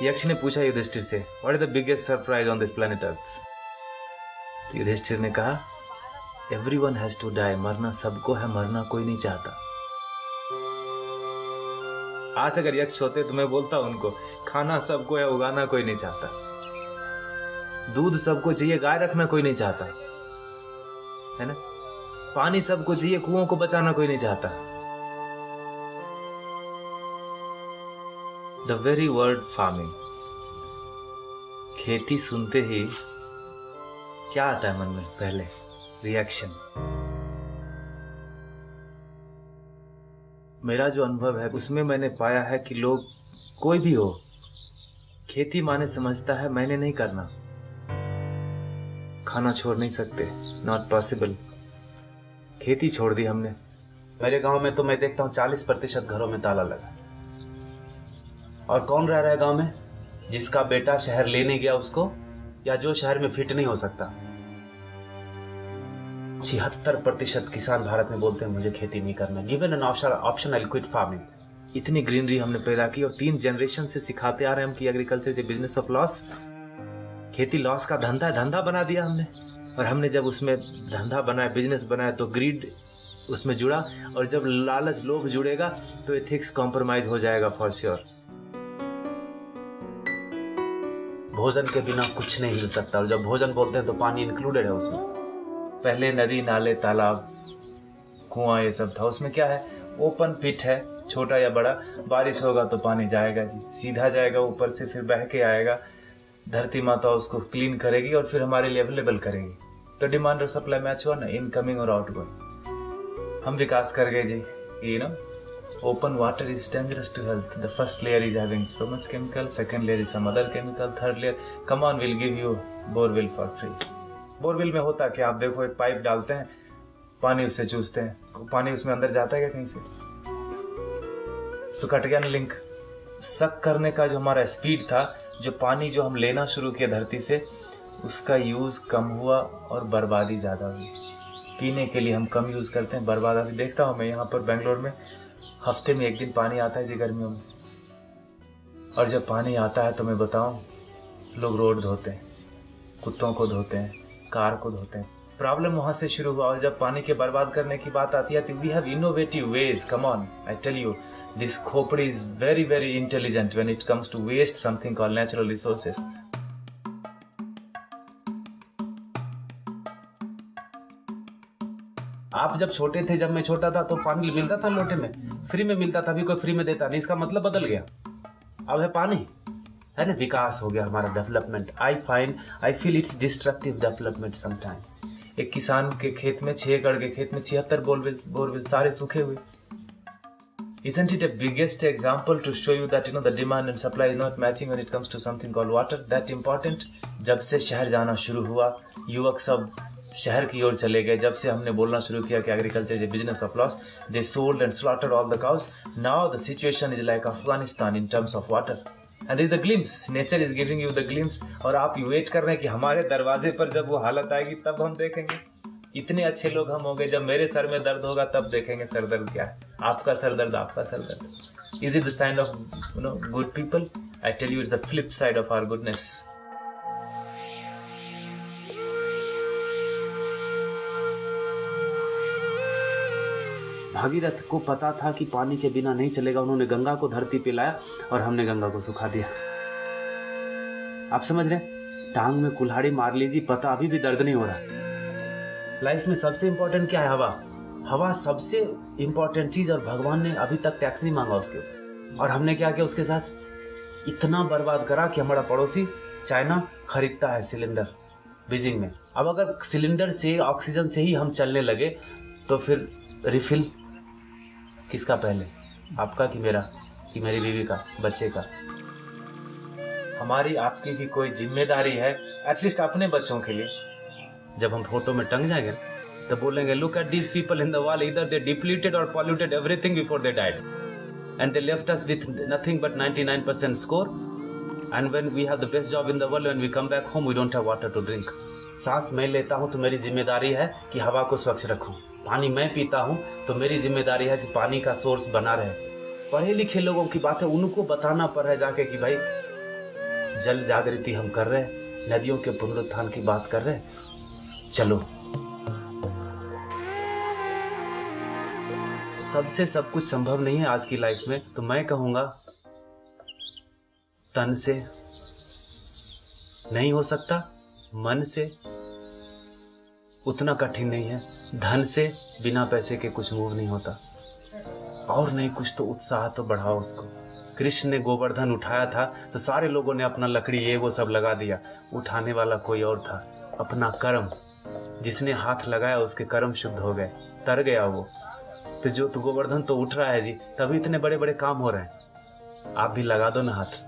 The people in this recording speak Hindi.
यक्ष ने पूछा युधिष्ठिर से, what is the biggest surprise on this planet earth? Yudhishthir ने कहा, एवरीवन हैज टू डाई, मरना सबको है, मरना कोई नहीं चाहता। आज अगर यक्ष होते तो मैं बोलता उनको, खाना सबको है, उगाना कोई नहीं चाहता। दूध सबको चाहिए, गाय रखना कोई नहीं चाहता, है ना। पानी सबको चाहिए, कुओं को बचाना कोई नहीं चाहता। द वेरी वर्ड फार्मिंग, खेती सुनते ही क्या आता है मन में? पहले रिएक्शन। मेरा जो अनुभव है उसमें मैंने पाया है कि लोग, कोई भी हो, खेती माने समझता है मैंने नहीं करना, खाना छोड़ नहीं सकते, नॉट पॉसिबल। खेती छोड़ दी हमने। मेरे गांव में तो मैं देखता हूं 40% घरों में ताला लगा। और कौन रह रहा है गांव में? जिसका बेटा शहर लेने गया उसको, या जो शहर में फिट नहीं हो सकता। 76% किसान भारत में बोलते हैं मुझे खेती नहीं करना। Given an option I quit farming. इतनी ग्रीनरी हमने पैदा की और 3 जनरेशन से सिखाते आ रहे हैं हम कि agriculture is business of loss. खेती लॉस का धंधा है, धंधा बना दिया हमने। और हमने जब उसमें धंधा बनाया, बिजनेस बनाया, तो ग्रीड उसमें जुड़ा। और जब लालच, लोभ जुड़ेगा तो एथिक्स कॉम्प्रोमाइज हो जाएगा फॉर श्योर। भोजन के बिना कुछ नहीं हिल सकता। और जब भोजन बोलते हैं तो पानी इंक्लूडेड है उसमें। पहले नदी, नाले, तालाब, कुआं ये सब था। उसमें क्या है? ओपन पिट है, छोटा या बड़ा। बारिश होगा तो पानी जाएगा जी, सीधा जाएगा ऊपर से, फिर बह के आएगा। धरती माता उसको क्लीन करेगी और फिर हमारे लिए अवेलेबल करेगी। तो डिमांड और सप्लाई मैच हुआ ना, इनकमिंग और आउटगोइंग। हम विकास कर गए जी, you know. Open water is dangerous to health. The first layer is having so much chemical, second layer is some other chemical, third layer, come on, we'll give you borewell for free. Borewell में होता क्या? आप देखो, एक पाइप डालते हैं, पानी उससे चूसते हैं, पानी उसमें अंदर जाता है क्या कहीं से? तो कट गया ना लिंक। सक करने का जो हमारा स्पीड था, जो पानी जो हम लेना शुरू किया धरती से, उसका यूज कम हुआ और बर्बादी ज्यादा हुई। पीने के लिए हम कम यूज करते हैं, बर्बादी देखता हूं मैं यहाँ पर बेंगलोर में। हफ्ते में 1 दिन पानी आता है जी गर्मियों में। और जब पानी आता है तो मैं बताऊं, लोग रोड धोते हैं, कुत्तों को धोते हैं, कार को धोते हैं। प्रॉब्लम वहां से शुरू हुआ। और जब पानी के बर्बाद करने की बात आती है तो we have innovative ways. Come on, I tell you, this खोपड़ी is very very intelligent when it comes to waste something called natural resources. आप जब छोटे थे, जब मैं छोटा था, तो पानी मिलता था लोटे में, फ्री में मिलता था। अभी कोई फ्री में देता नहीं, इसका मतलब बदल गया। अब है पानी, है ना। विकास हो गया हमारा, development. I feel it's destructive development sometime. एक किसान के खेत में, 6 एकड़ के खेत में 76 बोरवेल सारे सूखे हुए। Isn't it a biggest example to show you that the demand and supply is not matching when it comes to something called water? That important? जब से शहर जाना शुरू हुआ, युवक सब शहर की ओर चले गए। जब से हमने बोलना शुरू किया कि agriculture is a business of loss, they sold and slaughtered all the cows. Now the situation is like Afghanistan in terms of water. And is the glimpse, nature is giving you the glimpse. और आप वेट कर रहे हैं कि हमारे दरवाजे पर जब वो हालत आएगी तब हम देखेंगे। इतने अच्छे लोग हम हो गए, जब मेरे सर में दर्द होगा तब देखेंगे सर दर्द क्या है। आपका सर दर्द, आपका सर दर्द। Is it the sign of good people? I tell you, it's the flip side of our goodness. Bhagirath को पता था कि पानी के बिना नहीं चलेगा। उन्होंने गंगा को धरती पे लाया और हमने गंगा को सुखा दिया। आप समझ रहे? टांग में कुल्हाड़ी मार लीजिए, पता अभी भी दर्द नहीं हो रहा। लाइफ में सबसे इंपॉर्टेंट क्या है? हवा। हवा सबसे इंपॉर्टेंट चीज, और भगवान ने अभी तक टैक्स नहीं मांगा उसके ऊपर। और हमने क्या किया उसके साथ? इतना बर्बाद करा कि हमारा पड़ोसी चाइना खरीदता है सिलेंडर बीजिंग में। अब अगर सिलेंडर से, ऑक्सीजन से ही हम चलने लगे तो फिर रिफिल किसका पहले? आपका कि मेरा, कि मेरी बीवी का, बच्चे का? हमारी आपकी भी कोई जिम्मेदारी है, एटलीस्ट अपने बच्चों के लिए। जब हम फोटो में टंग जाएंगे तो बोलेंगे, look at these people in the wall, either they depleted और polluted everything before they died and they left us with nothing but 99% score. And when we have the best job in the world, when we come back home we don't have water to drink. सांस मैं लेता हूं तो मेरी जिम्मेदारी है कि हवा को स्वच्छ रखूं। पानी मैं पीता हूं तो मेरी जिम्मेदारी है कि पानी का सोर्स बना रहे। पढ़े लिखे लोगों की बात है, उनको बताना पड़ रहा है जाके कि भाई जल जागृति हम कर रहे हैं, नदियों के पुनरुत्थान की बात कर रहे हैं। चलो, सबसे सब कुछ संभव नहीं है आज की लाइफ में, तो मैं कहूंगा तन से नहीं हो सकता, मन से उतना कठिन नहीं है, धन से बिना पैसे के कुछ मूव नहीं होता, और नहीं कुछ तो उत्साह तो बढ़ाओ उसको। कृष्ण ने गोवर्धन उठाया था तो सारे लोगों ने अपना लकड़ी ये वो सब लगा दिया, उठाने वाला कोई और था। अपना कर्म, जिसने हाथ लगाया उसके कर्म शुद्ध हो गए, तर गया वो। तो गोवर्धन तो उठ रहा है जी, तभी इतने बड़े बड़े काम हो रहे हैं। आप भी लगा दो ना हाथ।